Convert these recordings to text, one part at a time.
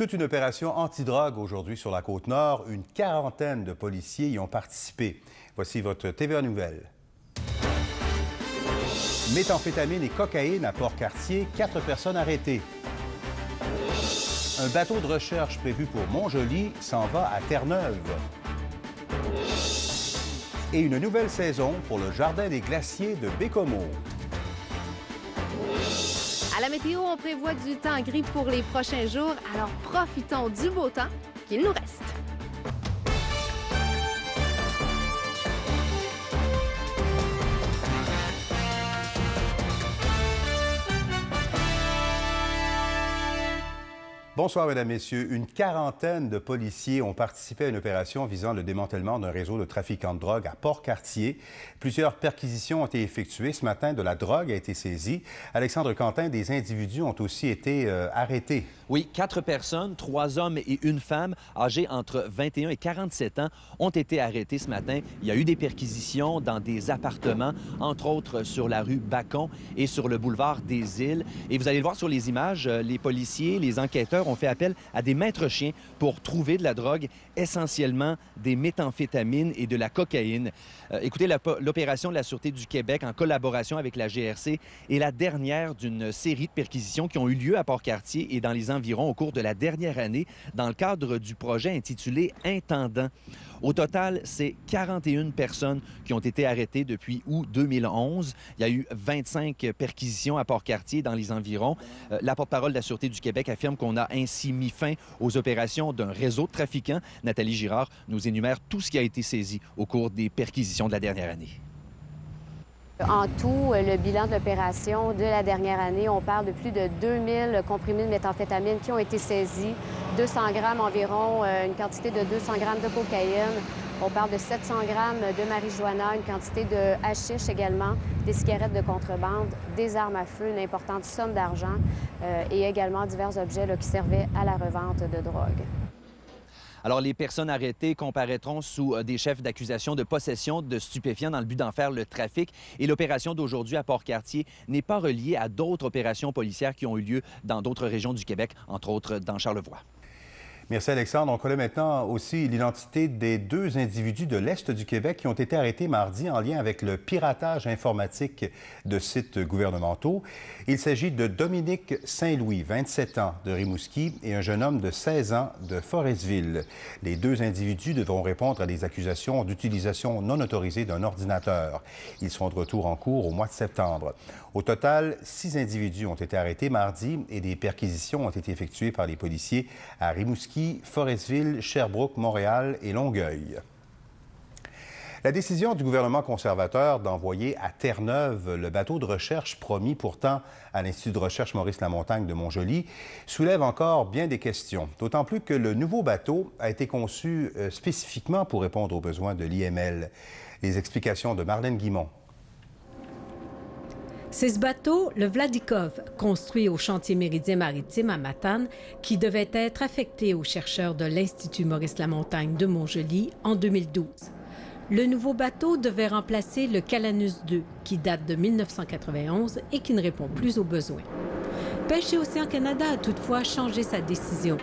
Toute une opération antidrogue aujourd'hui sur la Côte-Nord. Une quarantaine de policiers y ont participé. Voici votre TVA Nouvelle. Méthamphétamine et cocaïne à Port-Cartier, 4 personnes arrêtées. Un bateau de recherche prévu pour Montjoli s'en va à Terre-Neuve. Et une nouvelle saison pour le Jardin des glaciers de Bécomo. À la météo, on prévoit du temps gris pour les prochains jours, alors profitons du beau temps qu'il nous reste. Bonsoir, Mesdames, Messieurs. Une quarantaine de policiers ont participé à une opération visant le démantèlement d'un réseau de trafiquants de drogue à Port-Cartier. Plusieurs perquisitions ont été effectuées. Ce matin, de la drogue a été saisie. Alexandre Quentin, des individus ont aussi été arrêtés. Oui, 4 personnes, 3 hommes et une femme, âgés entre 21 et 47 ans, ont été arrêtés ce matin. Il y a eu des perquisitions dans des appartements, entre autres sur la rue Bacon et sur le boulevard des Îles. Et vous allez le voir sur les images, les policiers, les enquêteurs ont fait appel à des maîtres chiens pour trouver de la drogue, essentiellement des méthamphétamines et de la cocaïne. Écoutez, l'opération de la Sûreté du Québec, en collaboration avec la GRC, est la dernière d'une série de perquisitions qui ont eu lieu à Port-Cartier et dans les environs au cours de la dernière année, dans le cadre du projet intitulé Intendant. Au total, c'est 41 personnes qui ont été arrêtées depuis août 2011. Il y a eu 25 perquisitions à Port-Cartier dans les environs. La porte-parole de la Sûreté du Québec affirme qu'on a ainsi mis fin aux opérations d'un réseau de trafiquants. Nathalie Girard nous énumère tout ce qui a été saisi au cours des perquisitions de la dernière année. En tout, le bilan de l'opération de la dernière année, on parle de plus de 2000 comprimés de méthamphétamine qui ont été saisis, 200 grammes environ, une quantité de 200 grammes de cocaïne. On parle de 700 grammes de marijuana, une quantité de hashish également, des cigarettes de contrebande, des armes à feu, une importante somme d'argent et également divers objets qui servaient à la revente de drogue. Alors, les personnes arrêtées comparaîtront sous des chefs d'accusation de possession de stupéfiants dans le but d'en faire le trafic. Et l'opération d'aujourd'hui à Port-Cartier n'est pas reliée à d'autres opérations policières qui ont eu lieu dans d'autres régions du Québec, entre autres dans Charlevoix. Merci, Alexandre. On connaît maintenant aussi l'identité des 2 individus de l'Est du Québec qui ont été arrêtés mardi en lien avec le piratage informatique de sites gouvernementaux. Il s'agit de Dominique Saint-Louis, 27 ans, de Rimouski, et un jeune homme de 16 ans de Forestville. Les 2 individus devront répondre à des accusations d'utilisation non autorisée d'un ordinateur. Ils seront de retour en cours au mois de septembre. Au total, 6 individus ont été arrêtés mardi et des perquisitions ont été effectuées par les policiers à Rimouski, Forestville, Sherbrooke, Montréal et Longueuil. La décision du gouvernement conservateur d'envoyer à Terre-Neuve le bateau de recherche promis pourtant à l'Institut de recherche Maurice-Lamontagne de Montjoli soulève encore bien des questions, d'autant plus que le nouveau bateau a été conçu spécifiquement pour répondre aux besoins de l'IML. Les explications de Marlène Guimont. C'est ce bateau, le Vladikov, construit au chantier Méridien maritime à Matane, qui devait être affecté aux chercheurs de l'Institut Maurice-Lamontagne de Montjoli en 2012. Le nouveau bateau devait remplacer le Calanus II, qui date de 1991 et qui ne répond plus aux besoins. Pêche et Océan Canada a toutefois changé sa décision.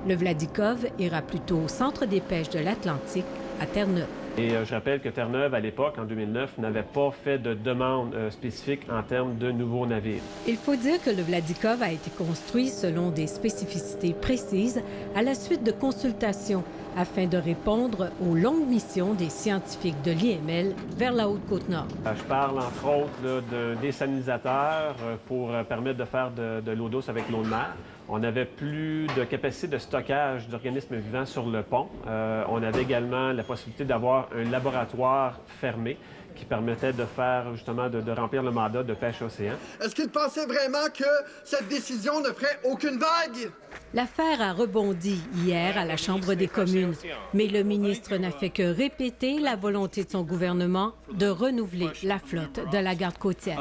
Le Vladikov ira plutôt au centre des pêches de l'Atlantique, à Terre-Neuve. Et je rappelle que Terre-Neuve, à l'époque, en 2009, n'avait pas fait de demande spécifique en termes de nouveaux navires. Il faut dire que le Vladikov a été construit selon des spécificités précises à la suite de consultations afin de répondre aux longues missions des scientifiques de l'IML vers la Haute-Côte-Nord. Je parle entre autres d'un désalinisateur pour permettre de faire de l'eau douce avec l'eau de mer. On avait plus de capacité de stockage d'organismes vivants sur le pont. On avait également la possibilité d'avoir un laboratoire fermé qui permettait de faire justement de remplir le mandat de pêche océan. Est-ce qu'il pensait vraiment que cette décision ne ferait aucune vague? L'affaire a rebondi hier à la Chambre des communes, mais le ministre n'a fait que répéter la volonté de son gouvernement de renouveler la flotte de la garde côtière.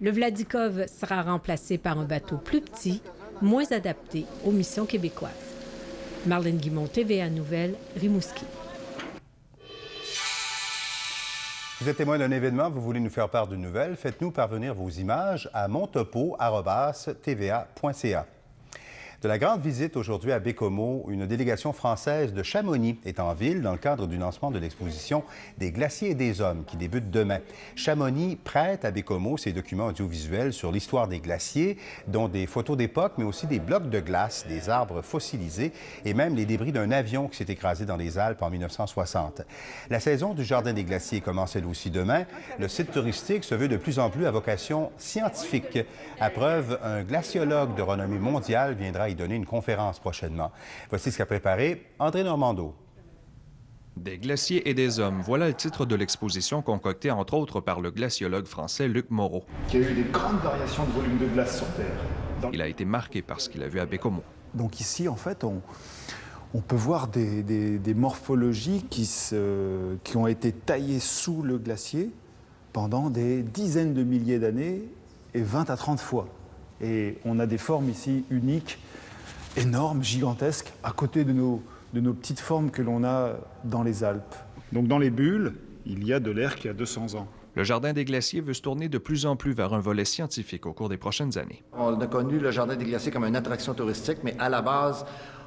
Le Vladikov sera remplacé par un bateau plus petit, moins adapté aux missions québécoises. Marlène Guimont, TVA Nouvelles, Rimouski. Vous êtes témoin d'un événement, vous voulez nous faire part d'une nouvelle, faites-nous parvenir vos images à montopo@tva.ca. De la grande visite aujourd'hui à Baie-Comeau, une délégation française de Chamonix est en ville dans le cadre du lancement de l'exposition Des glaciers et des hommes qui débute demain. Chamonix prête à Baie-Comeau ses documents audiovisuels sur l'histoire des glaciers, dont des photos d'époque, mais aussi des blocs de glace, des arbres fossilisés et même les débris d'un avion qui s'est écrasé dans les Alpes en 1960. La saison du Jardin des glaciers commence elle aussi demain. Le site touristique se veut de plus en plus à vocation scientifique. À preuve, un glaciologue de renommée mondiale viendra y donner une conférence prochainement. Voici ce qu'a préparé André Normando. Des glaciers et des hommes, voilà le titre de l'exposition concoctée entre autres par le glaciologue français Luc Moreau. Il y a eu des grandes variations de volume de glace sur Terre. Il a été marqué par ce qu'il a vu à Baie-Comeau. Donc ici, en fait, on peut voir des morphologies qui ont été taillées sous le glacier pendant des dizaines de milliers d'années et 20 à 30 fois. Et on a des formes ici uniques, énormes, gigantesques, à côté de nos petites formes que l'on a dans les Alpes. Donc dans les bulles, il y a de l'air qui a 200 ans. Le Jardin des glaciers veut se tourner de plus en plus vers un volet scientifique au cours des prochaines années. On a connu le Jardin des glaciers comme une attraction touristique, mais à la base,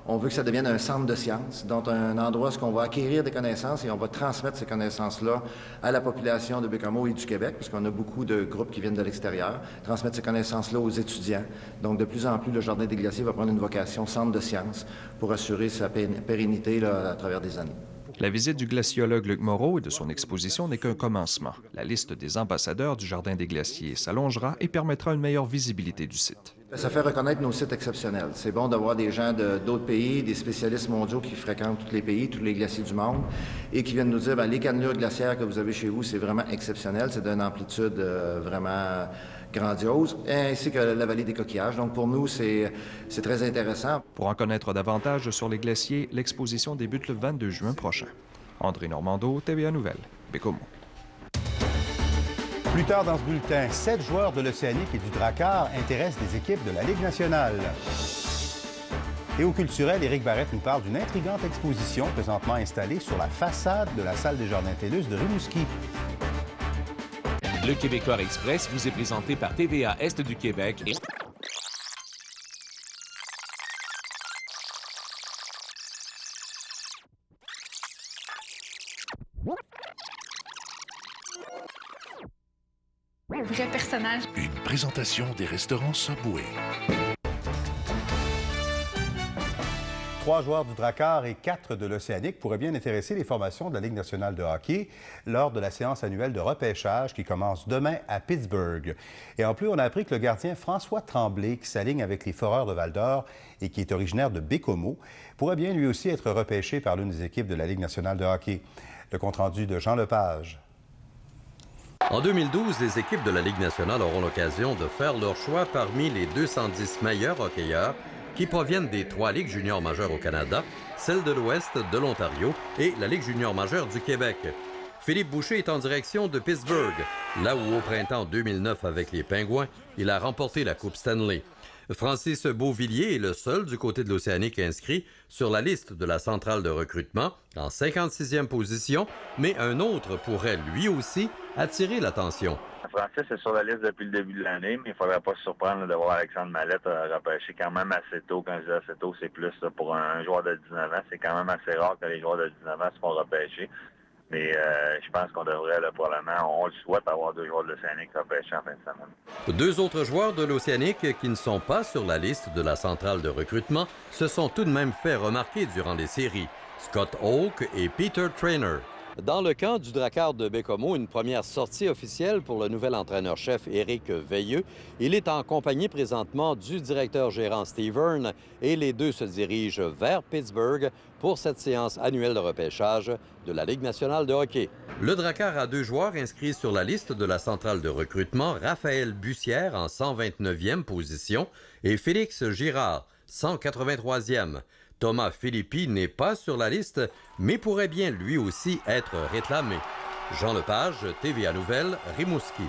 on veut que ça devienne un centre de sciences, donc un endroit où on va acquérir des connaissances et on va transmettre ces connaissances-là à la population de Baie-Comeau et du Québec, parce qu'on a beaucoup de groupes qui viennent de l'extérieur, transmettre ces connaissances-là aux étudiants. Donc de plus en plus, le Jardin des glaciers va prendre une vocation centre de sciences pour assurer sa pérennité là, à travers des années. La visite du glaciologue Luc Moreau et de son exposition n'est qu'un commencement. La liste des ambassadeurs du Jardin des glaciers s'allongera et permettra une meilleure visibilité du site. Ça fait reconnaître nos sites exceptionnels. C'est bon d'avoir des gens d'autres pays, des spécialistes mondiaux qui fréquentent tous les pays, tous les glaciers du monde, et qui viennent nous dire, bien, les cannelures glaciaires que vous avez chez vous, c'est vraiment exceptionnel, c'est d'une amplitude vraiment grandiose, ainsi que la vallée des coquillages. Donc pour nous, c'est très intéressant. Pour en connaître davantage sur les glaciers, l'exposition débute le 22 juin prochain. André Normando, TVA Nouvelles, Baie-Comeau. Plus tard dans ce bulletin, 7 joueurs de l'Océanique et du Drakkar intéressent des équipes de la Ligue nationale. Et au culturel, Éric Barrette nous parle d'une intrigante exposition présentement installée sur la façade de la salle des Jardins TELUS de Rimouski. Le Québécois Express vous est présenté par TVA Est du Québec et... Vrai personnage. Une présentation des restaurants Subway. 3 joueurs du Drakkar et 4 de l'Océanique pourraient bien intéresser les formations de la Ligue nationale de hockey lors de la séance annuelle de repêchage qui commence demain à Pittsburgh. Et en plus, on a appris que le gardien François Tremblay, qui s'aligne avec les Foreurs de Val-d'Or et qui est originaire de Baie-Comeau, pourrait bien lui aussi être repêché par l'une des équipes de la Ligue nationale de hockey. Le compte-rendu de Jean Lepage. En 2012, les équipes de la Ligue nationale auront l'occasion de faire leur choix parmi les 210 meilleurs hockeyeurs qui proviennent des 3 ligues juniors majeures au Canada, celle de l'Ouest, de l'Ontario et la Ligue junior majeure du Québec. Philippe Boucher est en direction de Pittsburgh, là où au printemps 2009 avec les Pingouins, il a remporté la Coupe Stanley. Francis Beauvillier est le seul du côté de l'Océanique inscrit sur la liste de la centrale de recrutement en 56e position, mais un autre pourrait lui aussi attirer l'attention. Francis est sur la liste depuis le début de l'année, mais il ne faudrait pas se surprendre de voir Alexandre Mallette repêcher quand même assez tôt. Quand je dis assez tôt, c'est plus pour un joueur de 19 ans. C'est quand même assez rare que les joueurs de 19 ans se font repêcher. Mais je pense qu'on devrait, là, probablement, on le souhaite, avoir 2 joueurs de l'Océanique repêchés en fin de semaine. 2 autres joueurs de l'Océanique qui ne sont pas sur la liste de la centrale de recrutement se sont tout de même fait remarquer durant les séries. Scott Oak et Peter Traynor. Dans le camp du Drakkar de Baie-Comeau, une première sortie officielle pour le nouvel entraîneur-chef Éric Veilleux. Il est en compagnie présentement du directeur gérant Steve Hearn et les deux se dirigent vers Pittsburgh pour cette séance annuelle de repêchage de la Ligue nationale de hockey. Le Drakkar a 2 joueurs inscrits sur la liste de la centrale de recrutement, Raphaël Bussière en 129e position et Félix Girard, 183e. Thomas Philippi n'est pas sur la liste, mais pourrait bien lui aussi être réclamé. Jean Lepage, TVA Nouvelles, Rimouski.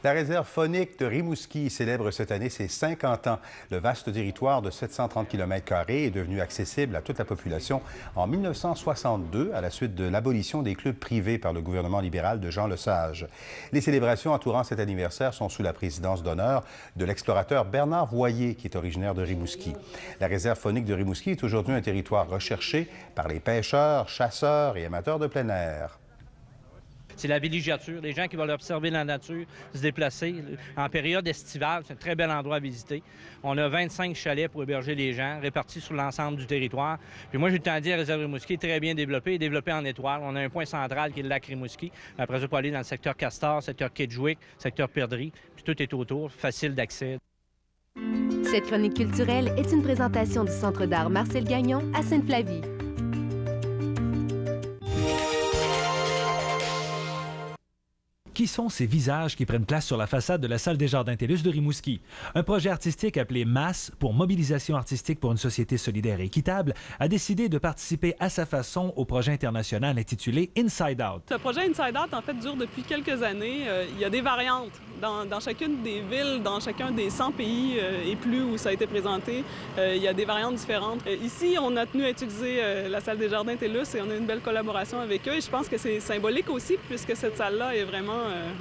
La réserve faunique de Rimouski célèbre cette année ses 50 ans. Le vaste territoire de 730 km² est devenu accessible à toute la population en 1962 à la suite de l'abolition des clubs privés par le gouvernement libéral de Jean Lesage. Les célébrations entourant cet anniversaire sont sous la présidence d'honneur de l'explorateur Bernard Voyer, qui est originaire de Rimouski. La réserve faunique de Rimouski est aujourd'hui un territoire recherché par les pêcheurs, chasseurs et amateurs de plein air. C'est la villégiature, les gens qui veulent observer la nature, se déplacer. En période estivale, c'est un très bel endroit à visiter. On a 25 chalets pour héberger les gens, répartis sur l'ensemble du territoire. Puis moi, j'ai le temps de dire, la réserve Rimouski est très bien développée en étoile. On a un point central qui est le lac Rimouski. Après ça, on peut aller dans le secteur Castor, secteur Kedgewick, secteur Perdrix. Puis tout est autour, facile d'accès. Cette chronique culturelle est une présentation du Centre d'art Marcel Gagnon à Sainte-Flavie. Qui sont ces visages qui prennent place sur la façade de la salle des Jardins TELUS de Rimouski? Un projet artistique appelé MASS, pour Mobilisation artistique pour une société solidaire et équitable, a décidé de participer à sa façon au projet international intitulé Inside Out. Le projet Inside Out, en fait, dure depuis quelques années. Il y a des variantes dans chacune des villes, dans chacun des 100 pays et plus où ça a été présenté. Il y a des variantes différentes. Ici, on a tenu à utiliser la salle des Jardins TELUS et on a une belle collaboration avec eux. Et je pense que c'est symbolique aussi, puisque cette salle-là est vraiment,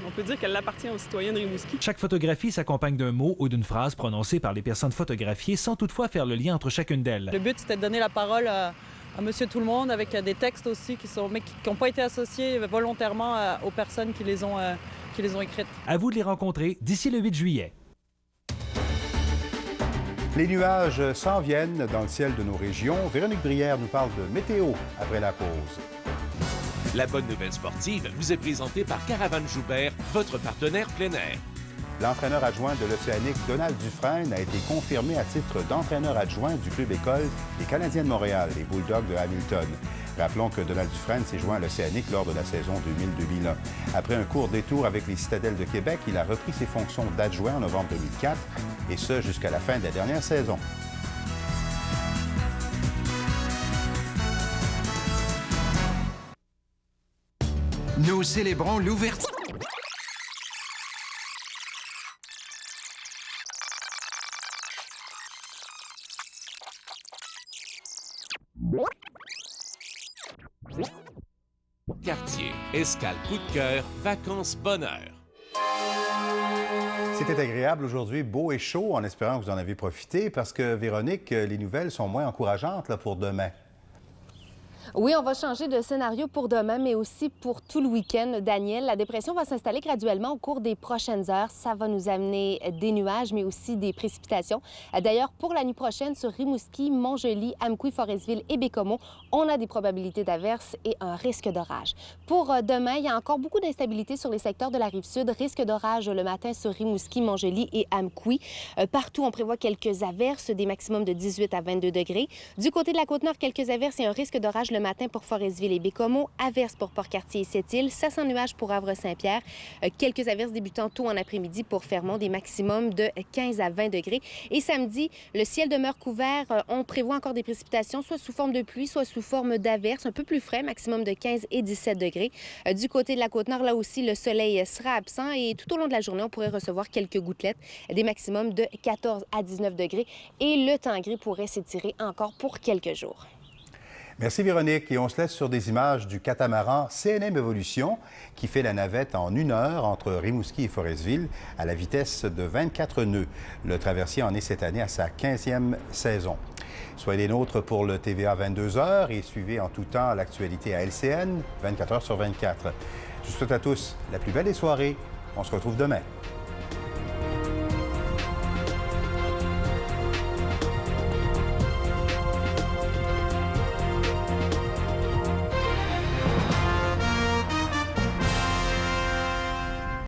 on peut dire qu'elle appartient aux citoyens de Rimouski. Chaque photographie s'accompagne d'un mot ou d'une phrase prononcée par les personnes photographiées sans toutefois faire le lien entre chacune d'elles. Le but, c'était de donner la parole à Monsieur Tout-le-Monde avec des textes aussi qui n'ont pas été associés volontairement aux personnes qui les ont écrites. À vous de les rencontrer d'ici le 8 juillet. Les nuages s'en viennent dans le ciel de nos régions. Véronique Brière nous parle de météo après la pause. La bonne nouvelle sportive vous est présentée par Caravane Joubert, votre partenaire plein air. L'entraîneur adjoint de l'Océanique, Donald Dufresne, a été confirmé à titre d'entraîneur adjoint du club école des Canadiens de Montréal, les Bulldogs de Hamilton. Rappelons que Donald Dufresne s'est joint à l'Océanique lors de la saison 2000-2001. Après un court détour avec les Citadelles de Québec, il a repris ses fonctions d'adjoint en novembre 2004, et ce jusqu'à la fin de la dernière saison. Nous célébrons l'ouverture. Quartier, escale coup de cœur, vacances bonheur. C'était agréable aujourd'hui, beau et chaud, en espérant que vous en avez profité, parce que, Véronique, les nouvelles sont moins encourageantes là, pour demain. Oui, on va changer de scénario pour demain, mais aussi pour tout le week-end. Daniel, la dépression va s'installer graduellement au cours des prochaines heures. Ça va nous amener des nuages, mais aussi des précipitations. D'ailleurs, pour la nuit prochaine, sur Rimouski, Montjoli, Amqui, Forestville et Bécomo, on a des probabilités d'averses et un risque d'orage. Pour demain, il y a encore beaucoup d'instabilité sur les secteurs de la Rive-Sud. Risque d'orage le matin sur Rimouski, Montjoli et Amqui. Partout, on prévoit quelques averses, des maximums de 18 à 22 degrés. Du côté de la Côte-Nord, quelques averses et un risque d'orage le matin pour Forestville et Bécomo, averses pour Port-Cartier et Sept-Îles, 700 nuages pour Havre-Saint-Pierre, quelques averses débutant tôt en après-midi pour Fermont, des maximums de 15 à 20 degrés. Et samedi, le ciel demeure couvert. On prévoit encore des précipitations, soit sous forme de pluie, soit sous forme d'averses, un peu plus frais, maximum de 15 et 17 degrés. Du côté de la Côte-Nord, là aussi, le soleil sera absent et tout au long de la journée, on pourrait recevoir quelques gouttelettes, des maximums de 14 à 19 degrés. Et le temps gris pourrait s'étirer encore pour quelques jours. Merci Véronique. Et on se laisse sur des images du catamaran CNM Evolution qui fait la navette en 1 heure entre Rimouski et Forestville à la vitesse de 24 nœuds. Le traversier en est cette année à sa 15e saison. Soyez les nôtres pour le TVA 22h et suivez en tout temps l'actualité à LCN 24 heures sur 24. Je vous souhaite à tous la plus belle des soirées. On se retrouve demain.